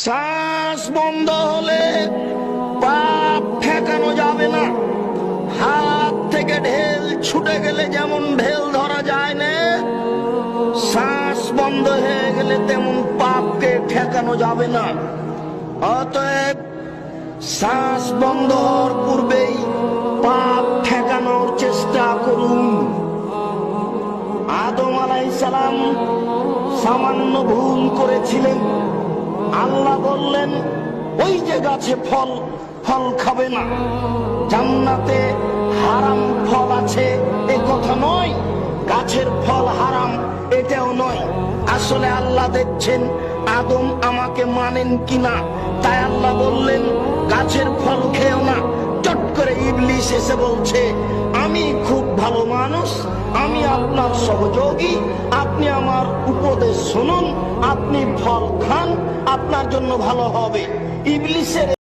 শ্বাস বন্ধ হলে পাপ ঠেকানো যাবে না। হাত থেকে ঢেল ছুটে গেলে যেমন ঢেল ধরা যায় না, শ্বাস বন্ধ হয়ে গেলে তেমন পাপকে ঠেকানো যাবে না। অতএব শ্বাস বন্ধ হওয়ার পূর্বেই পাপ ঠেকানোর চেষ্টা করুন। আদম আলাইহিস সালাম সামান্য ভুল করেছিলেন। আল্লাহ বললেন, ওই যে গাছে ফল খাবে না। জান্নাতে হারাম ফল আছে এ কথা নয়, গাছের ফল হারাম এটাও নয়। আসলে আল্লাহ দেখছেন আদম আমাকে মানেন কিনা, তাই আল্লাহ বললেন গাছের ফল খেও না। চট করে ইবলিস এসে বলছে, আমি খুব ভালো মানুষ, আমি আপনার সহযোগী, আপনি আমার উপদেশ শুনুন, আপনি ফল খান, আপনার জন্য ভালো হবে। ইবলিসের